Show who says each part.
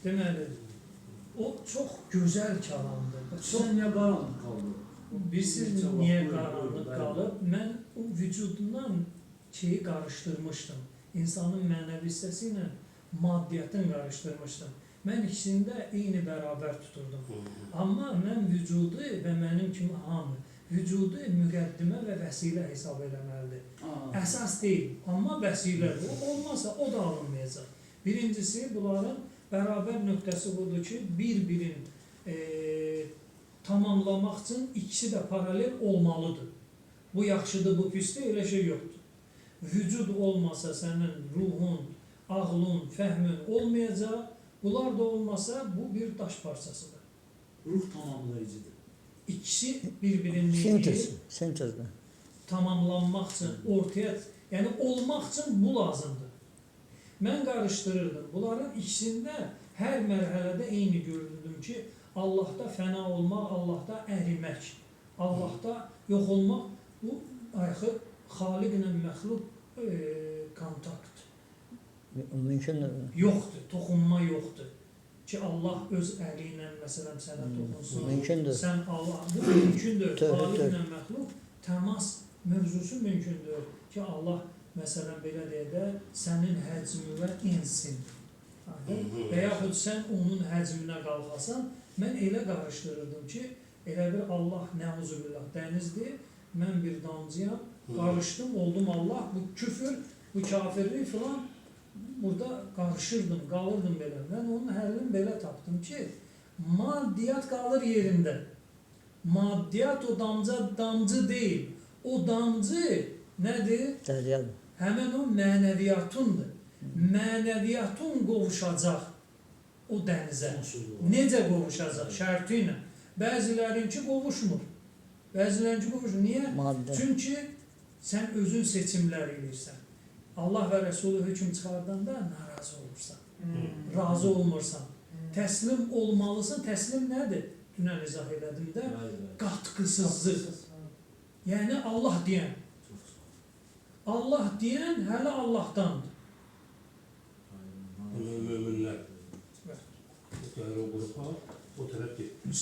Speaker 1: Deməli, o çox gözəl kəlamdır.
Speaker 2: Sən niyə qaranlıq qaldı?
Speaker 1: Bilirsiniz niyə qaranlıq qalıb? Mən o vücudundan şeyi qarışdırmışdım. İnsanın mənəvi hissəsi ilə maddiyyatını qarışdırmışdım. Mən ikisini də eyni bərabər tuturdum. Amma mən vücudu və mənim kimi hamı, vücudu müqəddimə və vəsilə hesab eləməlidir. Əsas deyil, amma vəsilədir. O olmasa o da alınmayacaq. Birincisi, bunların bərabər nöqtəsi budur ki, bir-birin tamamlamaq üçün ikisi də paralel olmalıdır. Bu yaxşıdır, bu pisdir, elə şey yoxdur. Vücud olmasa sənin ruhun, ağlın, fəhmin olmayacaq. Bunlar da olmasa bu bir daş parçasıdır.
Speaker 2: Ruh tamamlayıcıdır.
Speaker 1: İkisi bir-birini tamamlanmaq üçün ortaya, yəni olmaq üçün bu lazımdır. Mən qarışdırırdım. Bunların ikisində hər mərhələdə eyni görürdüm ki, Allahda fəna olmaq, Allahda ərimək, Allahda yox olmaq, bu ayxı xaliqlə məxluq kontakt. Yoxdur, toxunma yoxdur. Ki Allah öz əli ilə məsələn sənə toxunsun. Sən Allah, bu mümkündür. Xaliqlə məxluq təmas mövzusu mümkündür. Ki Allah məsələn belə deyək də sənin həcmünə insin. Və yaxud sən onun həcminə qalxasan, mən elə qarışdırırdım ki, elə bir Allah nəuzubillah dənizdir, mən bir damcıyam, qarışdım, oldum Allah, bu küfür, bu kafirlik filan, burada qarışırdım, qalırdım belə. Mən onun həllini belə tapdım ki, maddiyyat qalır yerində. Maddiyyat o damcı deyil. O damcı nədir? Həmən o mənəviyyatındır. Mənəviyyatın qovuşacaq o dənizə. Necə qovuşacaq? Şərti ilə. Bəzilərinki qovuşmur. Bəzilərinki qovuşmur. Niyə? Çünki sən özün seçimlər edirsən. Allah və Resulü hökm çıxardanda narazı olursan. Razı olmursan. Təslim olmalısın. Təslim nədir? Dünən izah elədim də. Qatqısızlıq. Yəni Allah deyən. Allah deyən hələ Allahdandır.
Speaker 3: Möminlər. O qrupa o tərəf getdi.